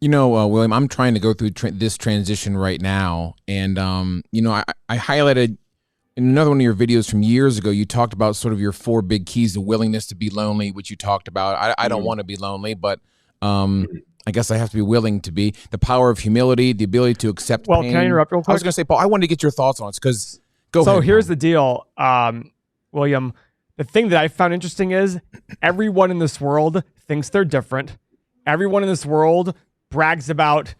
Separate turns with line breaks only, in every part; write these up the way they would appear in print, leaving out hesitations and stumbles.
William, I'm trying to go through this transition right now. And, I highlighted in another one of your videos from years ago, you talked about sort of your 4 big keys, the willingness to be lonely, which you talked about. I don't want to be lonely, but I guess I have to be willing to be. The power of humility, the ability to accept pain.
Can I interrupt real quick?
I was going to say, Paul, I wanted to get your thoughts on it because go ahead.
So here's the deal, William. The thing that I found interesting is everyone in this world thinks they're different. Everyone in this world brags about,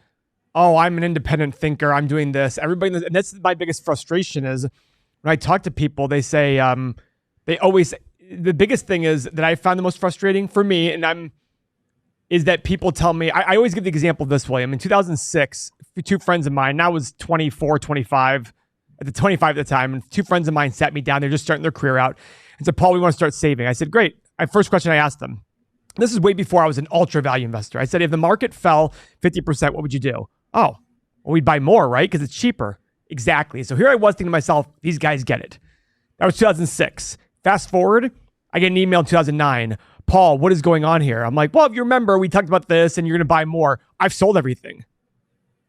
oh, I'm an independent thinker. I'm doing this. Everybody, and that's my biggest frustration is when I talk to people, they say, the biggest thing is that I found the most frustrating for me, is that people tell me, I always give the example of this, William. In 2006, 2 friends of mine, I was 24, 25, at the 25 at the time, and 2 friends of mine sat me down. They're just starting their career out and said, Paul, we want to start saving. I said, great. First question I asked them, this is way before I was an ultra value investor. I said, if the market fell 50%, what would you do? Oh, well, we'd buy more, right? Because it's cheaper. Exactly. So here I was thinking to myself, these guys get it. That was 2006. Fast forward, I get an email in 2009. Paul, what is going on here? I'm like, well, if you remember, we talked about this and you're going to buy more. I've sold everything.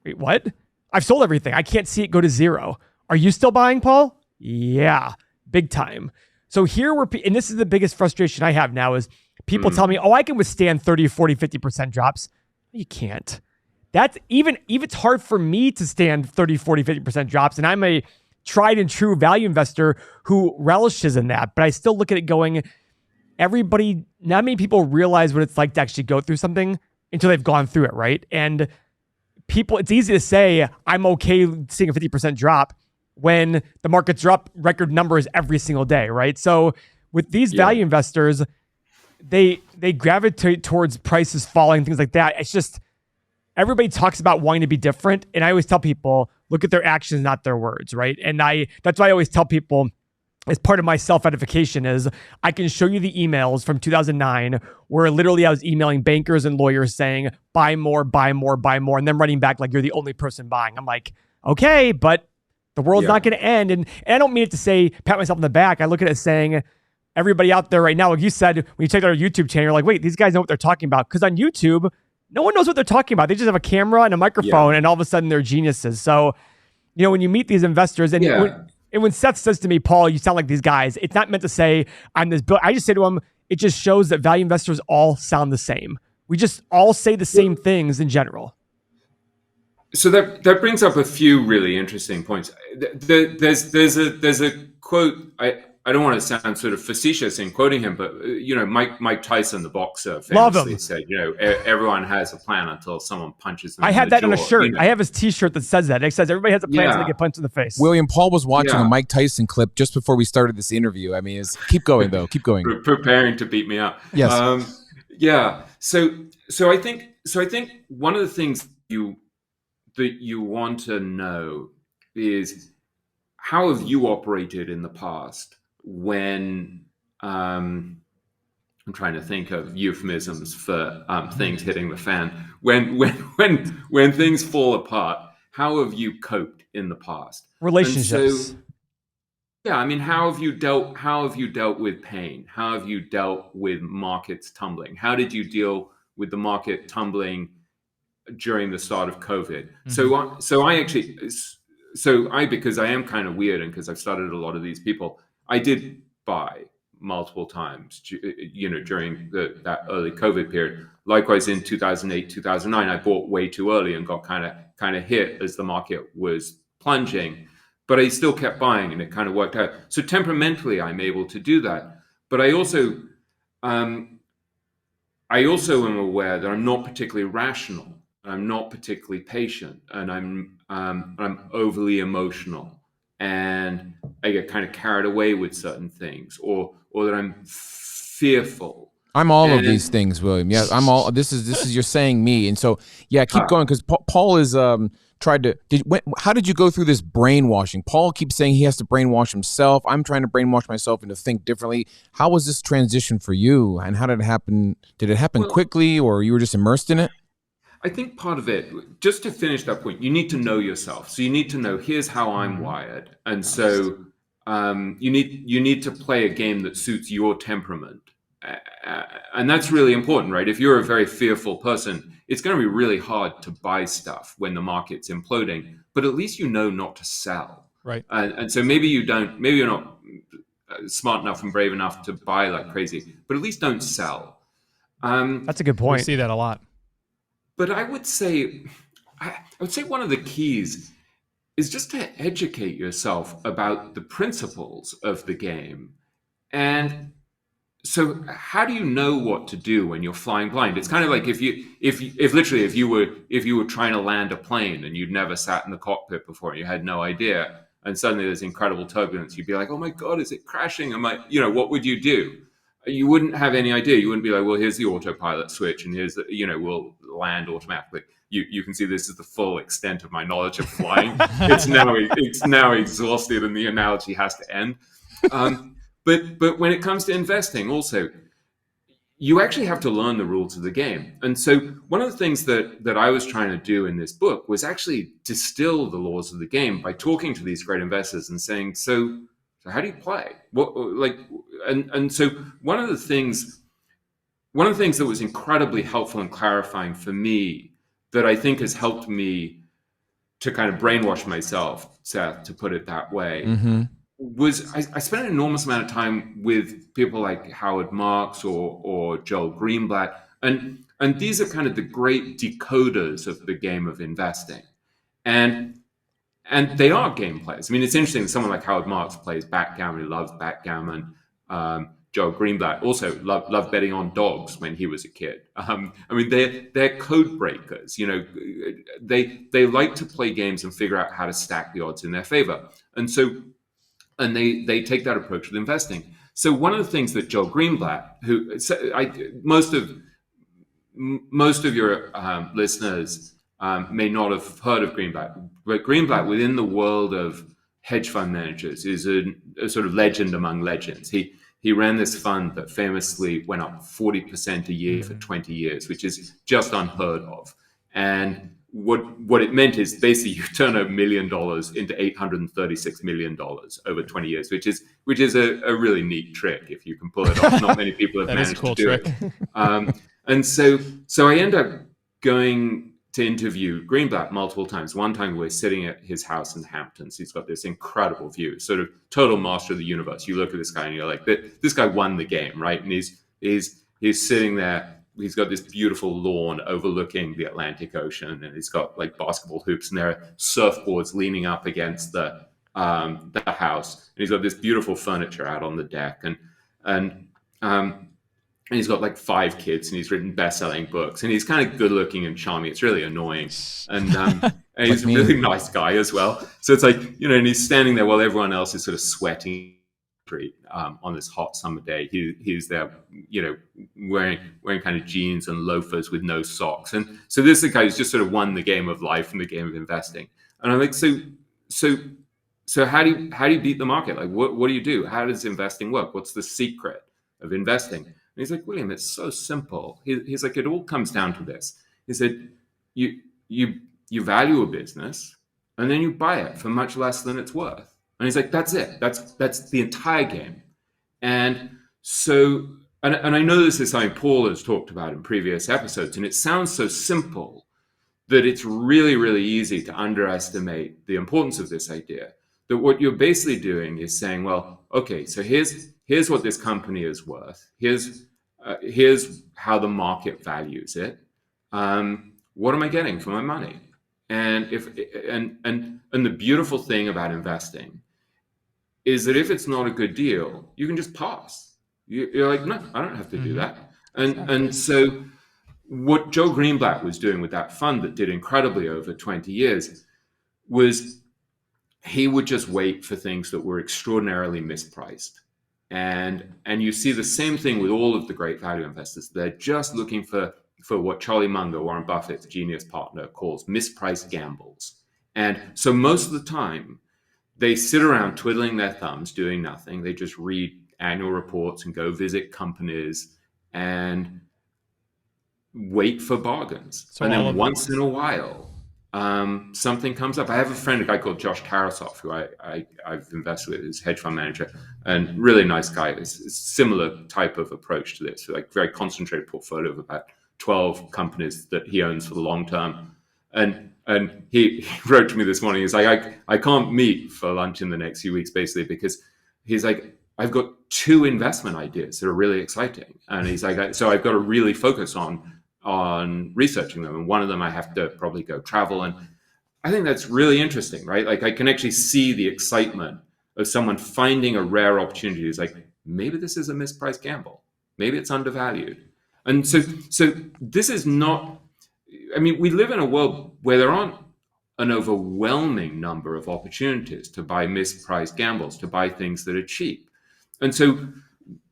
Wait, what? I've sold everything. I can't see it go to 0. Are you still buying, Paul? Yeah, big time. So here and this is the biggest frustration I have now is people tell me, oh, I can withstand 30, 40, 50% drops. You can't. That's even it's hard for me to stand 30, 40, 50% drops. And I'm a tried and true value investor who relishes in that. But I still look at it going, not many people realize what it's like to actually go through something until they've gone through it, right? And it's easy to say, I'm okay seeing a 50% drop when the markets are up record numbers every single day, right? So with these value investors, they gravitate towards prices falling, things like that. It's just, everybody talks about wanting to be different. And I always tell people, look at their actions, not their words, right? And that's why I always tell people, as part of my self-edification is I can show you the emails from 2009 where literally I was emailing bankers and lawyers saying, buy more, buy more, buy more, and then writing back like, you're the only person buying. I'm like, okay, but the world's not going to end. And I don't mean it to say, pat myself on the back. I look at it as saying, everybody out there right now, like you said, when you check out our YouTube channel, you're like, wait, these guys know what they're talking about. Because on YouTube, no one knows what they're talking about. They just have a camera and a microphone and all of a sudden they're geniuses. So, when you meet these investors and when Seth says to me, Paul, you sound like these guys, it's not meant to say I'm this. I just say to him, it just shows that value investors all sound the same. We just all say the same things in general.
So that brings up a few really interesting points. There's a quote. I don't want to sound sort of facetious in quoting him, but Mike Tyson, the boxer, famously said, everyone has a plan until someone punches them.
I had that on a shirt. I have his T-shirt that says that. It says everybody has a plan until they get punched in the face.
William, Paul was watching a Mike Tyson clip just before we started this interview. I mean, keep going though. Keep going.
Preparing to beat me up.
Yes.
So I think one of the things that you want to know is how have you operated in the past when I'm trying to think of euphemisms for things hitting the fan. When things fall apart, how have you coped in the past?
Relationships.
So, how have you dealt with pain? How have you dealt with markets tumbling? How did you deal with the market tumbling during the start of COVID? Mm-hmm. Because I am kind of weird and because I've started a lot of these people, I did buy multiple times, during that early COVID period. Likewise, in 2008, 2009, I bought way too early and got kind of hit as the market was plunging. But I still kept buying, and it kind of worked out. So temperamentally, I'm able to do that. But I also am aware that I'm not particularly rational. I'm not particularly patient, and I'm overly emotional. And I get kind of carried away with certain things, or that I'm fearful.
I'm all of these things, William. Yeah, I'm all. This is you're saying me, and so keep going because Paul is tried to. How did you go through this brainwashing? Paul keeps saying he has to brainwash himself. I'm trying to brainwash myself and to think differently. How was this transition for you, and how did it happen? Did it happen quickly, or you were just immersed in it?
I think part of it, just to finish that point, you need to know yourself. So you need to know, here's how I'm wired. And so you need to play a game that suits your temperament. and that's really important, right? If you're a very fearful person, it's going to be really hard to buy stuff when the market's imploding, but at least you know not to sell.
Right.
And so maybe you're not smart enough and brave enough to buy like crazy, but at least don't sell.
That's a good
We
point.
see that a lot.
But I would say one of the keys is just to educate yourself about the principles of the game. And so how do you know what to do when you're flying blind? It's kind of like if you were trying to land a plane and you'd never sat in the cockpit before and you had no idea, and suddenly there's incredible turbulence, you'd be like, oh my God, is it crashing? What would you do? You wouldn't have any idea. You wouldn't be like, well, here's the autopilot switch and here's we'll land automatically. You can see this is the full extent of my knowledge of flying. It's now exhausted and the analogy has to end. But when it comes to investing, also, you actually have to learn the rules of the game. And so one of the things that I was trying to do in this book was actually distill the laws of the game by talking to these great investors and saying, so how do you play? And so one of the things that was incredibly helpful and clarifying for me that I think has helped me to kind of brainwash myself, Seth, to put it that way, was I spent an enormous amount of time with people like Howard Marks or Joel Greenblatt, and these are kind of the great decoders of the game of investing, and they are game players. I mean, it's interesting. Someone like Howard Marks plays backgammon, he loves backgammon. Joel Greenblatt also loved betting on dogs when he was a kid. I mean, they're code breakers. They like to play games and figure out how to stack the odds in their favor, and they take that approach with investing. So one of the things that Joel Greenblatt, most of your listeners may not have heard of Greenblatt, but Greenblatt within the world of hedge fund managers is a sort of legend among legends. He ran this fund that famously went up 40% a year for 20 years, which is just unheard of. And what it meant is basically you turn $1 million into $836 million over 20 years, which is a really neat trick if you can pull it off. Not many people have
That is a
managed
cool
to do
trick.
it. And so I end up going to interview Greenblatt multiple times. One time we're sitting at his house in the Hamptons. He's got this incredible view, sort of total master of the universe. You look at this guy and you're like, this guy won the game, right? And he's sitting there. He's got this beautiful lawn overlooking the Atlantic Ocean, and he's got like basketball hoops, and there are surfboards leaning up against the house. And he's got this beautiful furniture out on the deck, and he's got like 5 kids, and he's written best-selling books, and he's kind of good-looking and charming. It's really annoying, and he's a really nice guy as well. So it's like, and he's standing there while everyone else is sort of sweating on this hot summer day. He's there, wearing kind of jeans and loafers with no socks, and so this is the guy who's just sort of won the game of life and the game of investing. And I'm like, so how do you beat the market? Like, what do you do? How does investing work? What's the secret of investing? And he's like, William, it's so simple. He's like, it all comes down to this. He said, you value a business, and then you buy it for much less than it's worth. And he's like, that's it. That's the entire game. And so, and I know this is something Paul has talked about in previous episodes, and it sounds so simple that it's really, really easy to underestimate the importance of this idea. That what you're basically doing is saying, well, okay, so here's what this company is worth. Here's how the market values it. What am I getting for my money? And and the beautiful thing about investing is that if it's not a good deal, you can just pass. You're like, no, I don't have to do that. And so what Joe Greenblatt was doing with that fund that did incredibly over 20 years was he would just wait for things that were extraordinarily mispriced. And you see the same thing with all of the great value investors. They're just looking for what Charlie Munger, Warren Buffett's genius partner, calls mispriced gambles. And so most of the time, they sit around twiddling their thumbs, doing nothing. They just read annual reports and go visit companies and wait for bargains. And then once in a while, something comes up. I have a friend, a guy called Josh Karasoff, who I've invested with, who's hedge fund manager, and really nice guy. It's a similar type of approach to this, like very concentrated portfolio of about 12 companies that he owns for the long term. And he wrote to me this morning. He's like, I can't meet for lunch in the next few weeks, basically, because he's like, I've got 2 investment ideas that are really exciting. And he's like, so I've got to really focus on researching them. And one of them I have to probably go travel. And I think that's really interesting, right? Like I can actually see the excitement of someone finding a rare opportunity. It's like, maybe this is a mispriced gamble. Maybe it's undervalued. And so this is not, I mean, we live in a world where there aren't an overwhelming number of opportunities to buy mispriced gambles, to buy things that are cheap. And so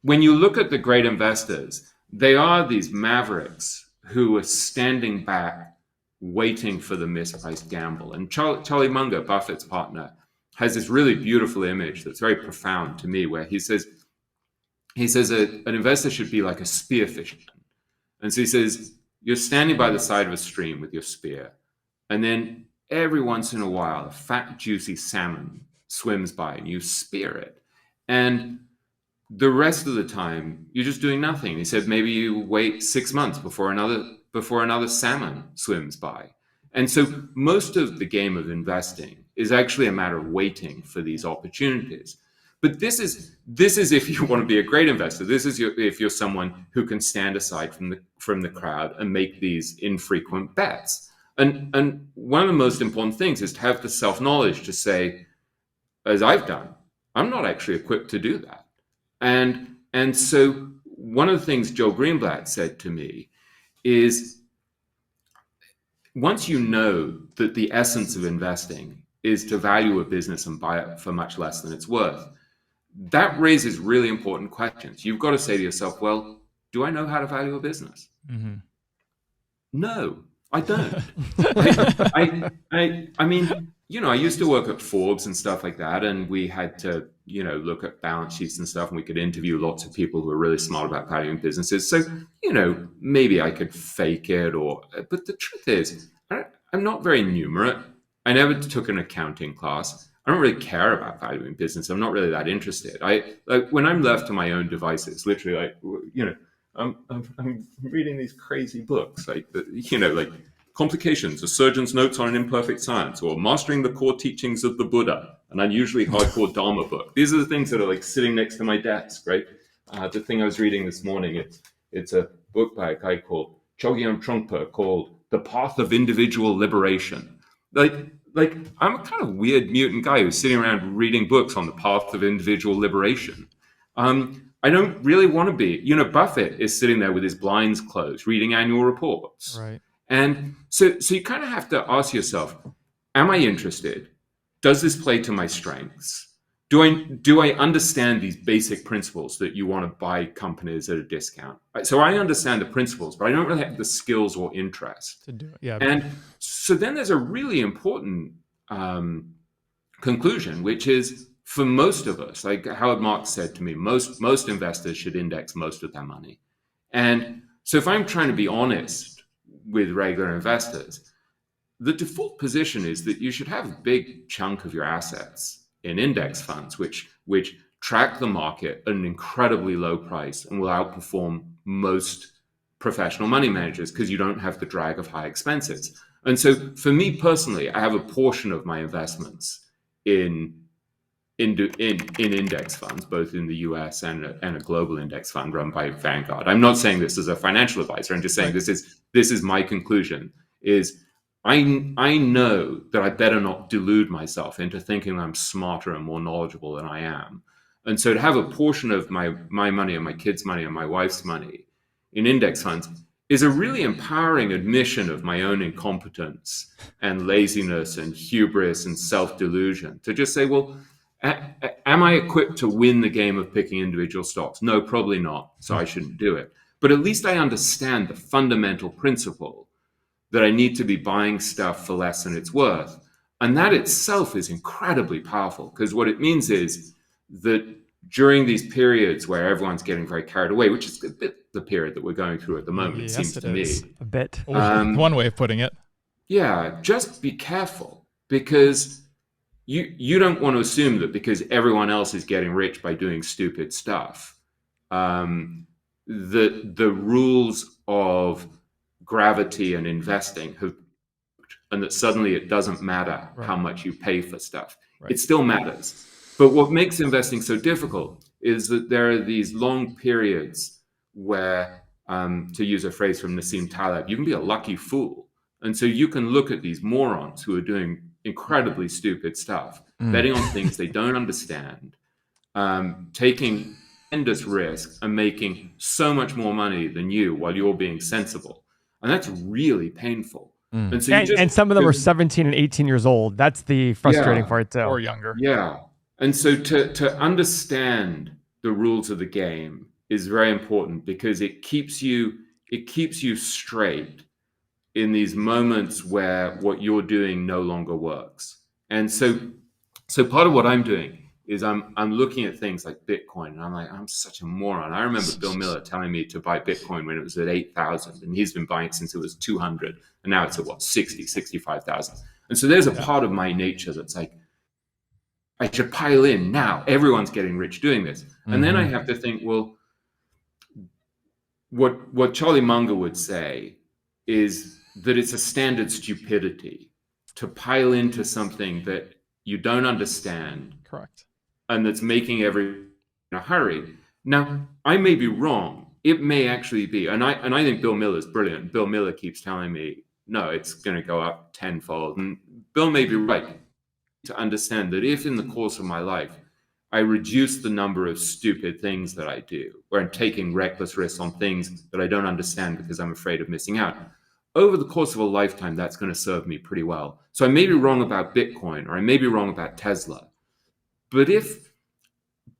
when you look at the great investors, they are these mavericks who are standing back, waiting for the mispriced gamble. And Charlie Munger, Buffett's partner, has this really beautiful image that's very profound to me, where he says an investor should be like a spear fisherman. And so he says, you're standing by the side of a stream with your spear, and then every once in a while, a fat, juicy salmon swims by and you spear it. And the rest of the time, you're just doing nothing. He said, maybe you wait 6 months before another salmon swims by. And so most of the game of investing is actually a matter of waiting for these opportunities. But this is if you want to be a great investor. This is if you're someone who can stand aside from the crowd and make these infrequent bets. And one of the most important things is to have the self-knowledge to say, as I've done, I'm not actually equipped to do that. And so one of the things Joe Greenblatt said to me is, once you know that the essence of investing is to value a business and buy it for much less than it's worth, that raises really important questions. You've got to say to yourself, well, do I know how to value a business? Mm-hmm. No, I don't. I mean, I used to work at Forbes and stuff like that, and we had to, look at balance sheets and stuff, and we could interview lots of people who are really smart about valuing businesses. So, maybe I could fake it, but the truth is, I'm not very numerate. I never took an accounting class. I don't really care about valuing business. I'm not really that interested. When I'm left to my own devices, literally, I'm reading these crazy books, like Complications, A Surgeon's Notes on an Imperfect Science, or Mastering the Core Teachings of the Buddha, an unusually hardcore Dharma book. These are the things that are like sitting next to my desk, right? The thing I was reading this morning, it's a book by a guy called Chogyam Trungpa called The Path of Individual Liberation. Like I'm a kind of weird mutant guy who's sitting around reading books on the path of individual liberation. I don't really want to be. Buffett is sitting there with his blinds closed, reading annual reports.
Right.
And so you kind of have to ask yourself, am I interested? Does this play to my strengths? Do I understand these basic principles that you want to buy companies at a discount? So I understand the principles, but I don't really have the skills or interest
to do it. Yeah.
And so then there's a really important conclusion, which is, for most of us, like Howard Marks said to me, most investors should index most of their money. And so if I'm trying to be honest with regular investors, the default position is that you should have a big chunk of your assets in index funds, which track the market at an incredibly low price and will outperform most professional money managers because you don't have the drag of high expenses. And so for me personally, I have a portion of my investments in index funds, both in the US and a global index fund run by Vanguard. I'm not saying this as a financial advisor. I'm just saying this is my conclusion, is I know that I better not delude myself into thinking I'm smarter and more knowledgeable than I am. And so to have a portion of my money and my kids' money and my wife's money in index funds is a really empowering admission of my own incompetence and laziness and hubris and self-delusion, to just say, well, am I equipped to win the game of picking individual stocks? No, probably not. So I shouldn't do it. But at least I understand the fundamental principle that I need to be buying stuff for less than it's worth. And that itself is incredibly powerful, because what it means is that during these periods where everyone's getting very carried away, which is a bit the period that we're going through at the moment,
yes,
it seems to me.
A bit.
One way of putting it.
yeah, just be careful, because you don't want to assume that because everyone else is getting rich by doing stupid stuff, the rules of gravity and investing have, and that suddenly it doesn't matter how much you pay for stuff. It still matters. But what makes investing so difficult is that there are these long periods where, to use a phrase from Nassim Taleb, you can be a lucky fool. And so you can look at these morons who are doing incredibly stupid stuff, betting on things they don't understand, taking tremendous risks and making so much more money than you while you're being sensible. And that's really painful. And so
and some of them are 17 and 18 years old. That's the frustrating part too.
Or younger.
Yeah. And so to understand the rules of the game is very important, because it keeps you straight in these moments where what you're doing no longer works. And so part of what I'm doing is I'm looking at things like Bitcoin, and I'm like, I'm such a moron. I remember Bill Miller telling me to buy Bitcoin when it was at 8,000, and he's been buying it since it was 200, and now it's at what, 60, 65,000. And so there's a part of my nature that's like, I should pile in now. Everyone's getting rich doing this. And then I have to think, well, what Charlie Munger would say is that it's a standard stupidity to pile into something that you don't understand.
Correct.
And that's making everyone in a hurry. Now, I may be wrong. It may actually be, and I think Bill Miller's brilliant. Bill Miller keeps telling me, no, it's going to go up tenfold. And Bill may be right to understand that if in the course of my life I reduce the number of stupid things that I do, or I'm taking reckless risks on things that I don't understand because I'm afraid of missing out, over the course of a lifetime, that's going to serve me pretty well. So I may be wrong about Bitcoin, or I may be wrong about Tesla. But if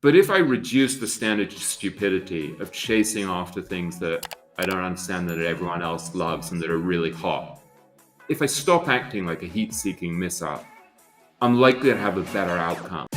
I reduce the standard stupidity of chasing after things that I don't understand, that everyone else loves and that are really hot, if I stop acting like a heat-seeking missile, I'm likely to have a better outcome.